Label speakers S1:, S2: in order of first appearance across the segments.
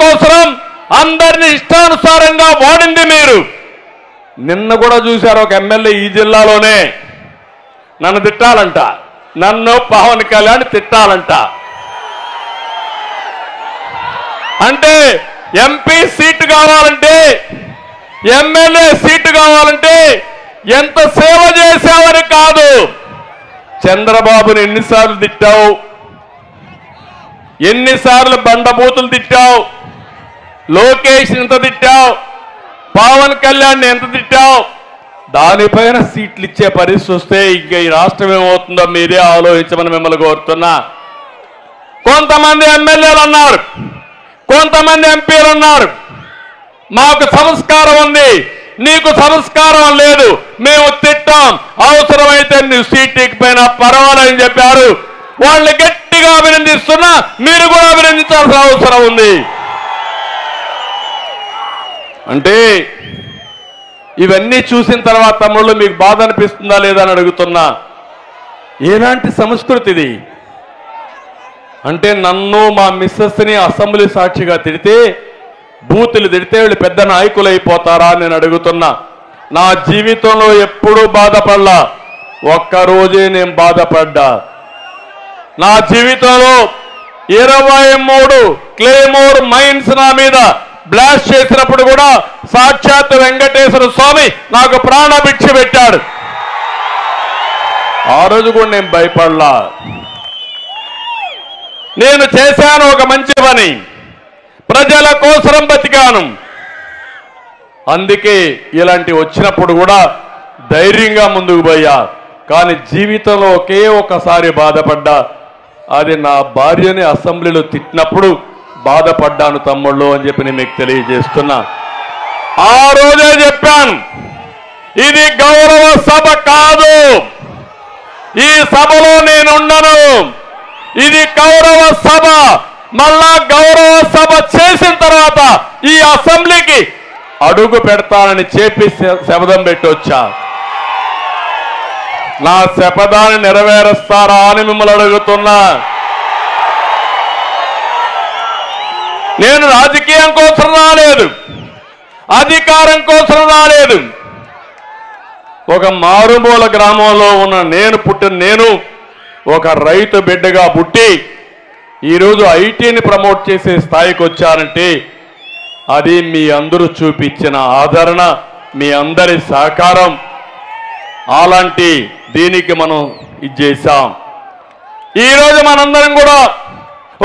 S1: కోసం అందరిని ఇష్టానుసారంగా వాడింది మీరు. నిన్న కూడా చూశారు, ఒక ఎమ్మెల్యే ఈ జిల్లాలోనే నన్ను తిట్టాలంట, నన్ను పవన్ కళ్యాణ్ తిట్టాలంట. అంటే ఎంపీ సీటు కావాలంటే, ఎమ్మెల్యే సీటు కావాలంటే ఎంత సేవ చేశావని కాదు, చంద్రబాబుని ఎన్నిసార్లు తిట్టావు, ఎన్నిసార్లు బండబూతులు తిట్టావు, లోకేష్ ఎంత తిట్టావు, పవన్ కళ్యాణ్ ఎంత తిట్టావు, దానిపైన సీట్లు ఇచ్చే పరిస్థితి వస్తే ఇంకా ఈ రాష్ట్రం ఏమవుతుందో మీరే ఆలోచించమని మిమ్మల్ని కోరుతున్నా. కొంతమంది ఎమ్మెల్యేలు అన్నారు, కొంతమంది ఎంపీలు అన్నారు, మాకు సంస్కారం ఉంది, నీకు సంస్కారం లేదు, మేము తిట్టాం, అవసరమైతే నువ్వు సీట్ ఎక్కిపోయినా పర్వాలేదని చెప్పారు. వాళ్ళని గట్టిగా అభినందిస్తున్నా, మీరు కూడా అభినందించాల్సిన అవసరం ఉంది. అంటే ఇవన్నీ చూసిన తర్వాత తమ్ముళ్ళు మీకు బాధ అనిపిస్తుందా లేదా అని అడుగుతున్నా. ఎలాంటి సంస్కృతి ఇది? అంటే నన్ను మా మిస్సెస్ని అసెంబ్లీ సాక్షిగా తిడితే, బూతులు తిడితే వీళ్ళు పెద్ద నాయకులు అయిపోతారా అని నేను అడుగుతున్నా. నా జీవితంలో ఎప్పుడూ బాధపడలా, ఒక్కరోజే నేను బాధపడ్డా. నా జీవితంలో 23 క్లేమోర్ మైన్స్ నా మీద బ్లాస్ట్ చేసినప్పుడు కూడా సాక్షాత్ వెంకటేశ్వర స్వామి నాకు ప్రాణభిక్ష పెట్టాడు. ఆ రోజు కూడా నేను భయపడలా. నేను చేశాను ఒక మంచి పని, ప్రజల కోసం బతికాను. అందుకే ఇలాంటి వచ్చినప్పుడు కూడా ధైర్యంగా ముందుకు పోయా. కానీ జీవితంలో ఒకే ఒకసారి బాధపడ్డా, అది నా భార్యని అసెంబ్లీలో తిట్టినప్పుడు బాధపడ్డాను తమ్ముళ్ళు అని చెప్పి నేను మీకు తెలియజేస్తున్నా. ఆ రోజే చెప్పాను, ఇది గౌరవ సభ కాదు, ఈ సభలో నేనుండను, ఇది గౌరవ సభ. మళ్ళా గౌరవ సభ చేసిన తర్వాత ఈ అసెంబ్లీకి అడుగు పెడతానని చెప్పి శపథం పెట్టి వచ్చా. నా శపథాన్ని నెరవేరుస్తారా అని మిమ్మల్ని అడుగుతున్నా. నేను రాజకీయం కోసం రాలేదు, అధికారం కోసం రాలేదు. ఒక మారుమూల గ్రామంలో ఉన్న నేను ఒక రైతు బిడ్డగా పుట్టి ఈరోజు ఐటీని ప్రమోట్ చేసే స్థాయికి వచ్చానంటే అది మీ అందరూ చూపించిన ఆదరణ, మీ అందరి సహకారం. అలాంటి దీనికి మనం ఇది చేశాం. ఈరోజు మనందరం కూడా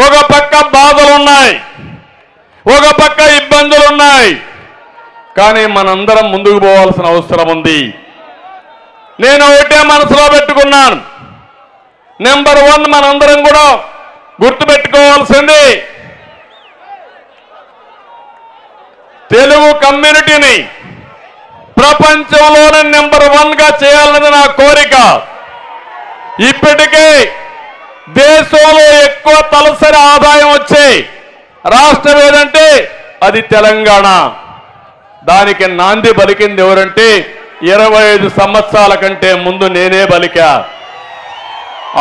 S1: ఒక పక్క బాధలున్నాయి, ఒక పక్క ఇబ్బందులున్నాయి, కానీ మనందరం ముందుకు పోవాల్సిన అవసరం ఉంది. నేను ఒకటే మనసులో పెట్టుకున్నాను, నెంబర్ 1 మనందరం కూడా గుర్తుపెట్టుకోవాల్సింది, తెలుగు కమ్యూనిటీని ప్రపంచంలోనే నెంబర్ 1గా చేయాలన్నది నా కోరిక. ఇప్పటికే దేశంలో ఎక్కువ తలసరి ఆదాయం వచ్చే రాష్ట్రం ఏదంటే అది తెలంగాణ. దానికి నాంది పలికింది ఎవరంటే 25 సంవత్సరాల కంటే ముందు నేనే పలికా.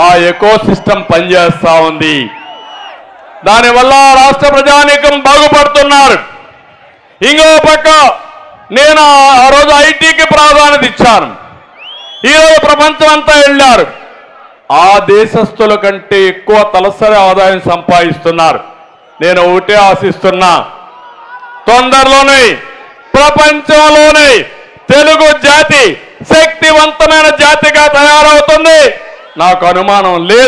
S1: ఆ ఎకో సిస్టమ్ పనిచేస్తా ఉంది. దానివల్ల రాష్ట్ర ప్రజానీకం బాగుపడుతున్నారు. ఇంకో పక్క నేను ఆ రోజు ఐటీకి ప్రాధాన్యత ఇచ్చాను. ఈరోజు ప్రపంచం అంతా వెళ్ళారు. ఆ దేశస్తుల కంటే ఎక్కువ తలసరి ఆదాయం సంపాదిస్తున్నారు. నేను ఒకటే ఆశిస్తున్నా, తొందరలోనే ప్రపంచంలోనే తెలుగు జాతి శక్తివంతమైన జాతిగా తయారవుతుంది. నాకు అనుమానం లేదు.